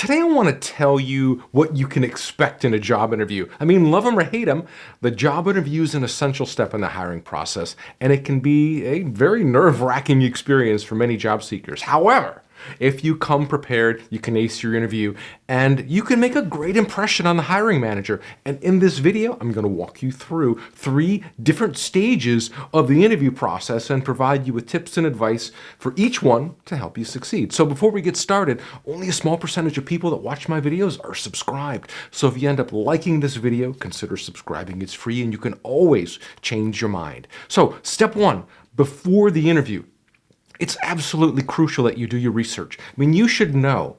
Today I want to tell you what you can expect in a job interview. I mean, love them or hate them, the job interview is an essential step in the hiring process, and it can be a very nerve-wracking experience for many job seekers. However, if you come prepared, you can ace your interview and you can make a great impression on the hiring manager. And in this video, I'm going to walk you through 3 different stages of the interview process and provide you with tips and advice for each one to help you succeed. So before we get started, only a small percentage of people that watch my videos are subscribed. So if you end up liking this video, consider subscribing. It's free and you can always change your mind. So step 1, before the interview, it's absolutely crucial that you do your research. I mean, you should know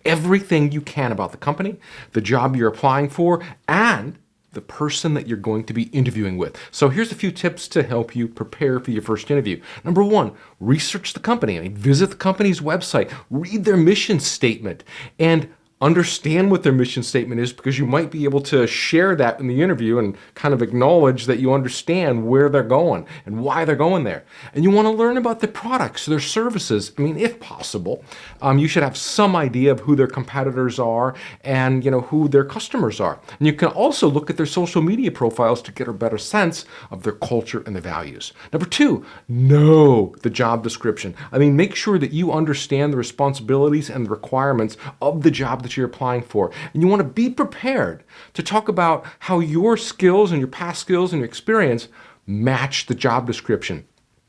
everything you can about the company, the job you're applying for, and the person that you're going to be interviewing with. So here's a few tips to help you prepare for your first interview. Number 1, research the company. I mean, visit the company's website, read their mission statement, and understand what their mission statement is, because you might be able to share that in the interview and kind of acknowledge that you understand where they're going and why they're going there. And you want to learn about their products, their services. I mean, if possible, you should have some idea of who their competitors are and who their customers are. And you can also look at their social media profiles to get a better sense of their culture and their values. Number 2, know the job description. I mean, make sure that you understand the responsibilities and the requirements of the job that you're applying for. And you want to be prepared to talk about how your skills and your past skills and your experience match the job description.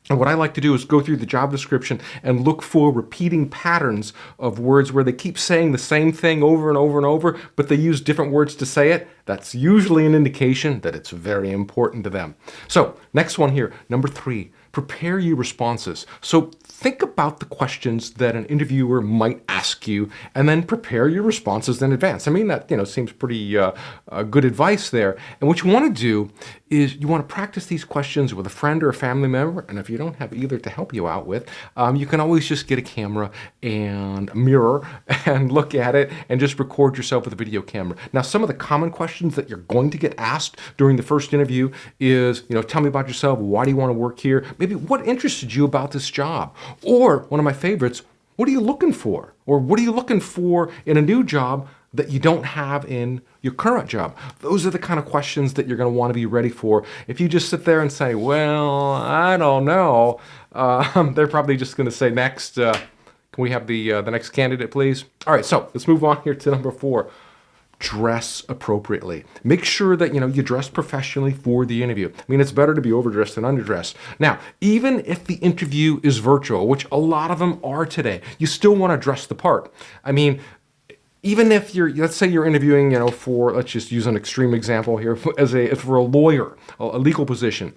And what I like to do is go through the job description and look for repeating patterns of words where they keep saying the same thing over and over and over, but they use different words to say it. That's usually an indication that it's very important to them. So next one here, number 3, prepare your responses. So think about the questions that an interviewer might ask you and then prepare your responses in advance. I mean, that seems pretty good advice there. And what you want to do is you want to practice these questions with a friend or a family member. And if you don't have either to help you out with, you can always just get a camera and a mirror and look at it and just record yourself with a video camera. Now, some of the common questions that you're going to get asked during the first interview is, tell me about yourself. Why do you want to work here? Maybe what interested you about this job? Or one of my favorites, what are you looking for? Or what are you looking for in a new job that you don't have in your current job? Those are the kind of questions that you're going to want to be ready for. If you just sit there and say, well, I don't know, they're probably just going to say, next, can we have the next candidate, please? All right, so let's move on here to number 4. Dress appropriately. Make sure that you dress professionally for the interview. I mean, it's better to be overdressed than underdressed. Now, even if the interview is virtual, which a lot of them are today, you still want to dress the part. I mean, even if let's say you're interviewing, for, let's just use an extreme example here, for a lawyer, a legal position.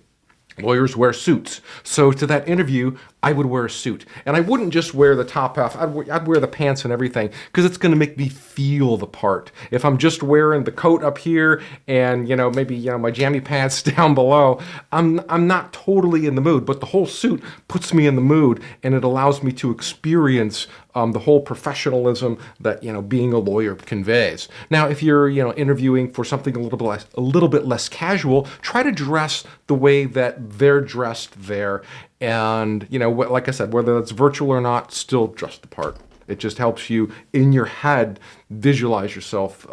Lawyers wear suits. So to that interview, I would wear a suit. And I wouldn't just wear the top half. I'd wear the pants and everything, because it's going to make me feel the part. If I'm just wearing the coat up here and, maybe, my jammy pants down below, I'm not totally in the mood. But the whole suit puts me in the mood, and it allows me to experience the whole professionalism that, being a lawyer conveys. Now, if you're, interviewing for something a little bit less casual, try to dress the way that they're dressed there. And, like I said, whether that's virtual or not, still dress the part. It just helps you in your head visualize yourself,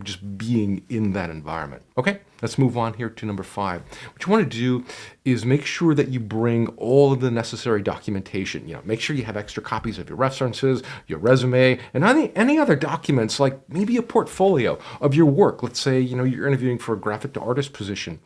just being in that environment. Okay, let's move on here to number 5. What you want to do is make sure that you bring all of the necessary documentation. Make sure you have extra copies of your references, your resume, and any other documents, like maybe a portfolio of your work. Let's say, you're interviewing for a graphic artist position.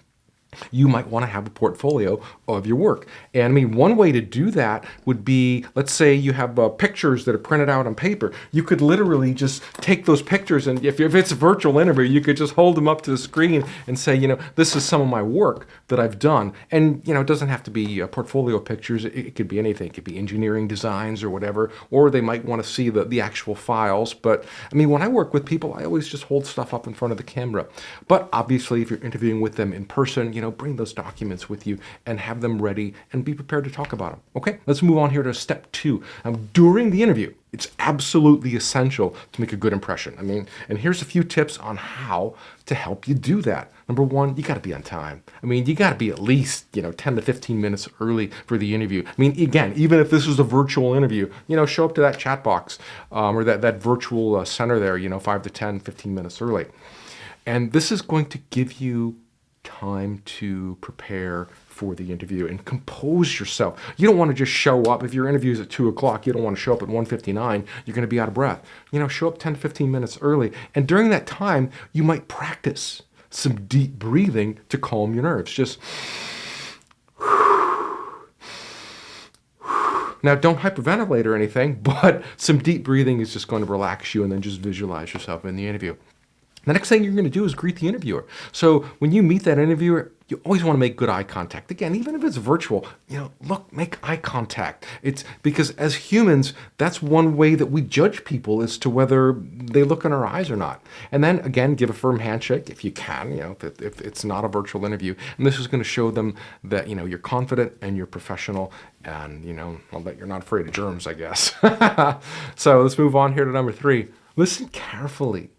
You might want to have a portfolio of your work. And I mean, one way to do that would be, let's say you have pictures that are printed out on paper. You could literally just take those pictures, and if it's a virtual interview, you could just hold them up to the screen and say, this is some of my work that I've done. And, it doesn't have to be portfolio pictures. It could be anything. It could be engineering designs or whatever, or they might want to see the actual files. But I mean, when I work with people, I always just hold stuff up in front of the camera. But obviously, if you're interviewing with them in person, bring those documents with you and have them ready and be prepared to talk about them. Okay, let's move on here to step 2. During the interview, it's absolutely essential to make a good impression. And here's a few tips on how to help you do that. Number 1, you got to be on time. You got to be at least, 10 to 15 minutes early for the interview. Again, even if this is a virtual interview, show up to that chat box or that virtual center there, 5 to 10, 15 minutes early. And this is going to give you time to prepare for the interview and compose yourself. You don't want to just show up. If your interview is at 2 o'clock, you don't want to show up at 1:59. You're going to be out of breath. Show up 10 to 15 minutes early. And during that time, you might practice some deep breathing to calm your nerves. Just now, don't hyperventilate or anything, but some deep breathing is just going to relax you, and then just visualize yourself in the interview. The next thing you're going to do is greet the interviewer. So when you meet that interviewer, you always want to make good eye contact. Again, even if it's virtual, make eye contact. It's because as humans, that's one way that we judge people as to whether they look in our eyes or not. And then again, give a firm handshake if you can, if it's not a virtual interview. And this is going to show them that, you're confident and you're professional and, that you're not afraid of germs, I guess. So let's move on here to number 3. Listen carefully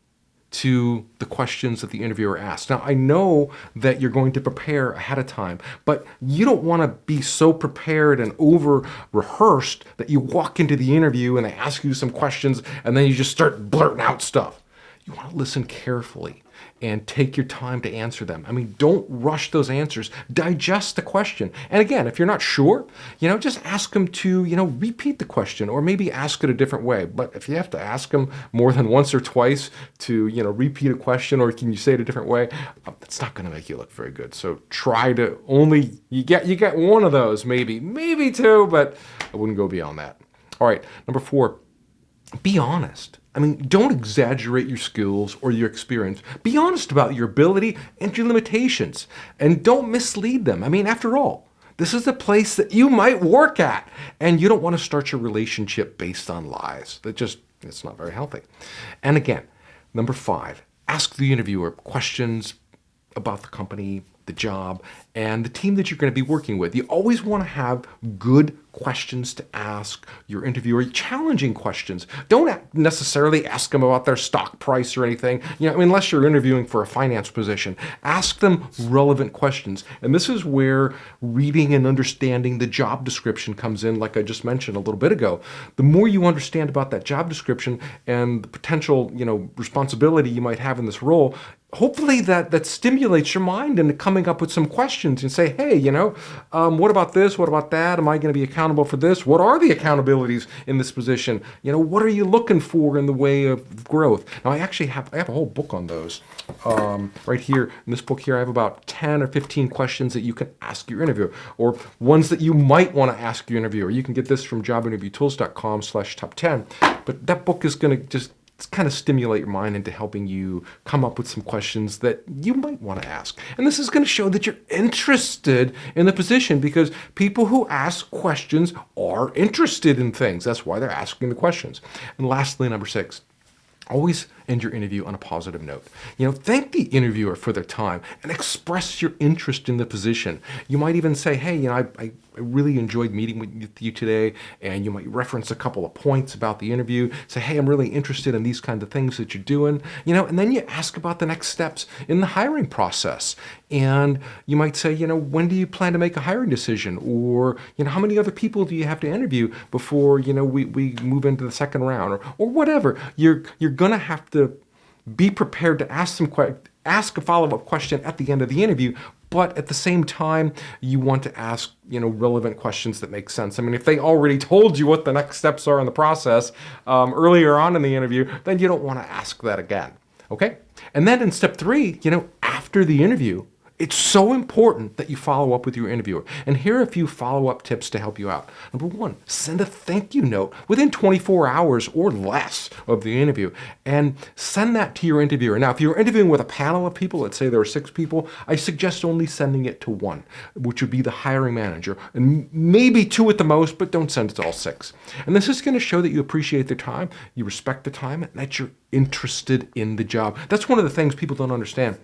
to the questions that the interviewer asks. Now, I know that you're going to prepare ahead of time, but you don't want to be so prepared and over-rehearsed that you walk into the interview and they ask you some questions and then you just start blurting out stuff. You want to listen carefully and take your time to answer them. Don't rush those answers. Digest the question. And again, if you're not sure, just ask them to, repeat the question or maybe ask it a different way. But if you have to ask them more than once or twice to, repeat a question or can you say it a different way, that's not going to make you look very good. So try to you get one of those, maybe 2, but I wouldn't go beyond that. All right, number 4, be honest. Don't exaggerate your skills or your experience. Be honest about your ability and your limitations. And don't mislead them. After all, this is a place that you might work at. And you don't want to start your relationship based on lies. It's not very healthy. And again, number 5, ask the interviewer questions about the company, the job, and the team that you're going to be working with. You always want to have good questions to ask your interviewer, challenging questions. Don't necessarily ask them about their stock price or anything, unless you're interviewing for a finance position. Ask them relevant questions. And this is where reading and understanding the job description comes in, like I just mentioned a little bit ago. The more you understand about that job description and the potential, responsibility you might have in this role, hopefully that stimulates your mind into coming up with some questions and say, hey, what about this? What about that? Am I going to be accountable for this? What are the accountabilities in this position? What are you looking for in the way of growth? Now, I have a whole book on those. Right here in this book here, I have about 10 or 15 questions that you can ask your interviewer or ones that you might want to ask your interviewer. You can get this from jobinterviewtools.com/top10. But that book is going to just kind of stimulate your mind into helping you come up with some questions that you might want to ask. And this is going to show that you're interested in the position because people who ask questions are interested in things. That's why they're asking the questions. And lastly, number 6, always end your interview on a positive note. Thank the interviewer for their time and express your interest in the position. You might even say, hey, I really enjoyed meeting with you today, and you might reference a couple of points about the interview. Say, hey, I'm really interested in these kinds of things that you're doing, and then you ask about the next steps in the hiring process. And you might say, when do you plan to make a hiring decision? Or, how many other people do you have to interview before, we move into the second round or whatever. You're going to have to be prepared to ask a follow-up question at the end of the interview, but at the same time, you want to ask, relevant questions that make sense. If they already told you what the next steps are in the process earlier on in the interview, then you don't want to ask that again, okay? And then in step 3, after the interview, it's so important that you follow up with your interviewer. And here are a few follow-up tips to help you out. Number 1, send a thank you note within 24 hours or less of the interview and send that to your interviewer. Now, if you're interviewing with a panel of people, let's say there are 6 people, I suggest only sending it to 1, which would be the hiring manager, and maybe 2 at the most, but don't send it to all 6. And this is going to show that you appreciate their time, you respect the time, and that you're interested in the job. That's one of the things people don't understand.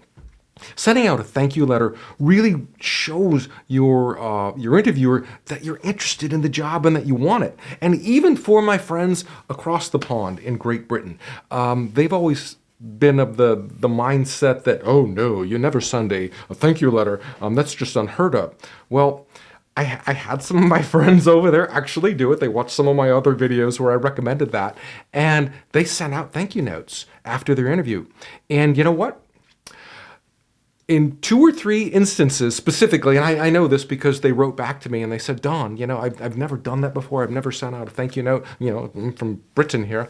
Sending out a thank you letter really shows your interviewer that you're interested in the job and that you want it. And even for my friends across the pond in Great Britain, they've always been of the mindset that, oh no, you never send a thank you letter. That's just unheard of. Well, I had some of my friends over there actually do it. They watched some of my other videos where I recommended that, and they sent out thank you notes after their interview. And you know what? In 2 or 3 instances specifically, and I know this because they wrote back to me and they said, Don, I've never done that before. I've never sent out a thank you note, I'm from Britain here.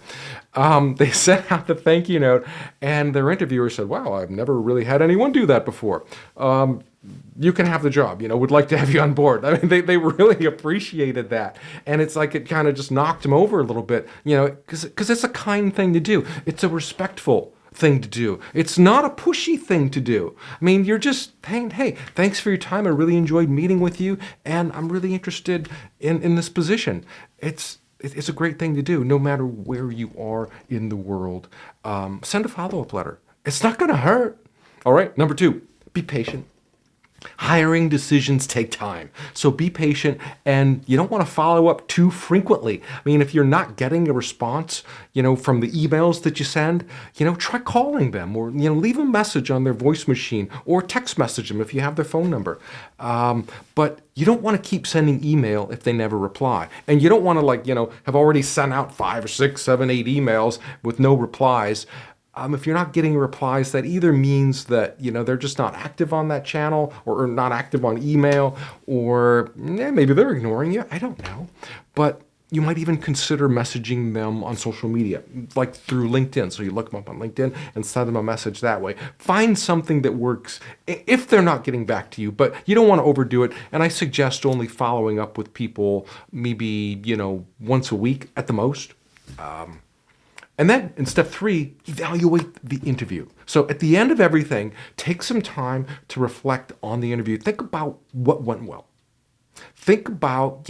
They sent out the thank you note, and their interviewer said, wow, I've never really had anyone do that before. You can have the job, would like to have you on board. I mean, they really appreciated that. And it's like it kind of just knocked them over a little bit, because it's a kind thing to do. It's a respectful thing to do. It's not a pushy thing to do. I mean, you're just saying, hey, thanks for your time. I really enjoyed meeting with you, and I'm really interested in this position. It's a great thing to do, no matter where you are in the world. Send a follow-up letter. It's not going to hurt. All right, number 2, be patient. Hiring decisions take time. So be patient, and you don't want to follow up too frequently. I mean, if you're not getting a response, from the emails that you send, try calling them, or, leave a message on their voice machine, or text message them if you have their phone number. But you don't want to keep sending email if they never reply. And you don't want to have already sent out 5 or 6, 7, 8 emails with no replies. If you're not getting replies, that either means that, they're just not active on that channel, or not active on email, or maybe they're ignoring you. I don't know. But you might even consider messaging them on social media, like through LinkedIn. So you look them up on LinkedIn and send them a message that way. Find something that works if they're not getting back to you, but you don't want to overdo it. And I suggest only following up with people maybe, once a week at the most. And then in step 3, evaluate the interview. So at the end of everything, take some time to reflect on the interview. Think about what went well. Think about,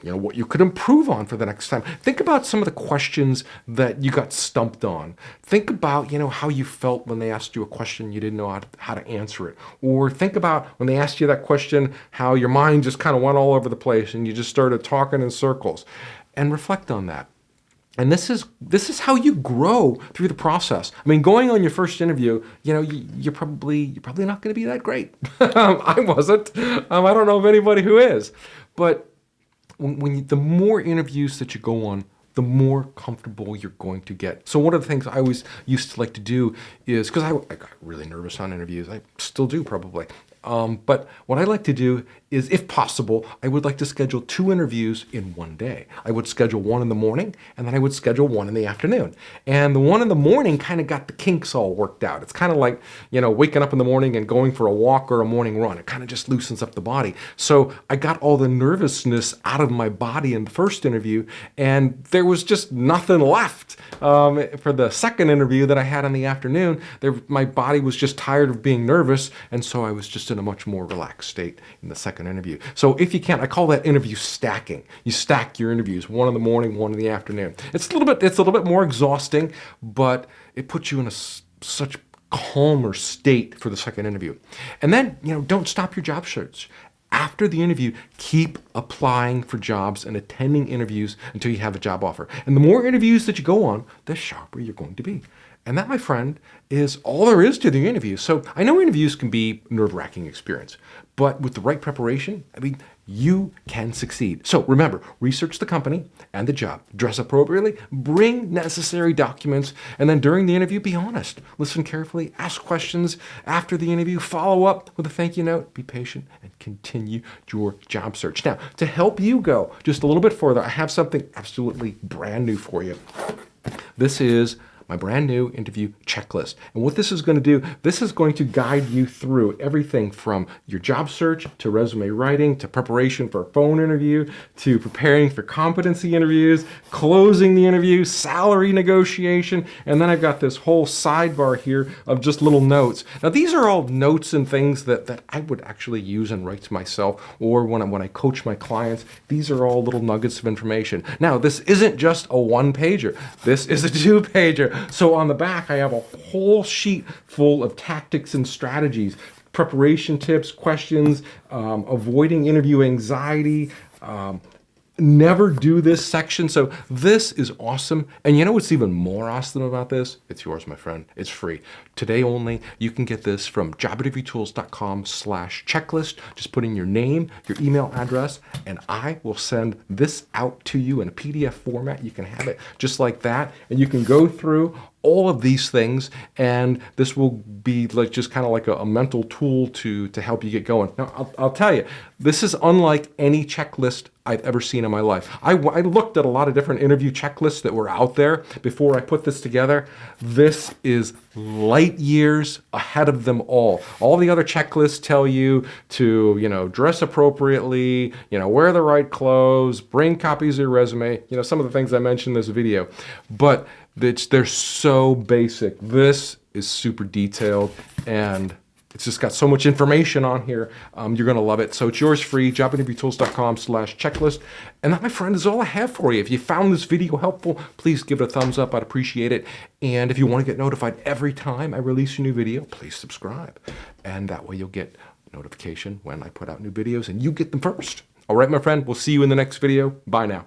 what you could improve on for the next time. Think about some of the questions that you got stumped on. Think about, how you felt when they asked you a question you didn't know how to answer it. Or think about when they asked you that question, how your mind just kind of went all over the place and you just started talking in circles. And reflect on that. And this is how you grow through the process. I mean, going on your first interview, you're probably not going to be that great. I wasn't. I don't know of anybody who is. But the more interviews that you go on, the more comfortable you're going to get. So one of the things I always used to like to do is, because I got really nervous on interviews, I still do probably. But what I like to do is, if possible, I would like to schedule 2 interviews in one day. I would schedule one in the morning, and then I would schedule one in the afternoon. And the one in the morning kind of got the kinks all worked out. It's kind of like, waking up in the morning and going for a walk or a morning run. It kind of just loosens up the body. So I got all the nervousness out of my body in the first interview, and there was just nothing left. For the second interview that I had in the afternoon, my body was just tired of being nervous, and so I was just in a much more relaxed state in the second interview. So if you can, I call that interview stacking. You stack your interviews, one in the morning, one in the afternoon. It's a little bit more exhausting, but it puts you in such calmer state for the second interview. And then, don't stop your job search. After the interview, keep applying for jobs and attending interviews until you have a job offer. And the more interviews that you go on, the sharper you're going to be. And that, my friend, is all there is to the interview. So I know interviews can be a nerve-wracking experience, but with the right preparation, you can succeed. So remember, research the company and the job, dress appropriately, bring necessary documents, and then during the interview, be honest. Listen carefully, ask questions after the interview, follow up with a thank you note, be patient, and continue your job search. Now, to help you go just a little bit further, I have something absolutely brand new for you. This is my brand new interview checklist. And what this is going to do, this is going to guide you through everything from your job search to resume writing to preparation for a phone interview to preparing for competency interviews, closing the interview, salary negotiation, and then I've got this whole sidebar here of just little notes. Now these are all notes and things that I would actually use and write to myself, or when I coach my clients. These are all little nuggets of information. Now this isn't just a 1-pager. This is a 2-pager. So on the back, I have a whole sheet full of tactics and strategies, preparation tips, questions, avoiding interview anxiety, never do this section. So this is awesome. And you know what's even more awesome about this? It's yours, my friend. It's free. Today only, you can get this from jobinterviewtools.com/checklist. Just put in your name, your email address, and I will send this out to you in a PDF format. You can have it just like that. And you can go through all of these things, and this will be like just kind of like a mental tool to help you get going. Now, I'll tell you, this is unlike any checklist I've ever seen in my life. I looked at a lot of different interview checklists that were out there before I put this together. This is light years ahead of them all. All the other checklists tell you to, dress appropriately, wear the right clothes, bring copies of your resume, some of the things I mentioned in this video. But they're so basic. This is super detailed, and it's just got so much information on here. You're going to love it. So it's yours free, jobinterviewtools.com/checklist. And that, my friend, is all I have for you. If you found this video helpful, please give it a thumbs up. I'd appreciate it. And if you want to get notified every time I release a new video, please subscribe. And that way you'll get notification when I put out new videos, and you get them first. All right, my friend, we'll see you in the next video. Bye now.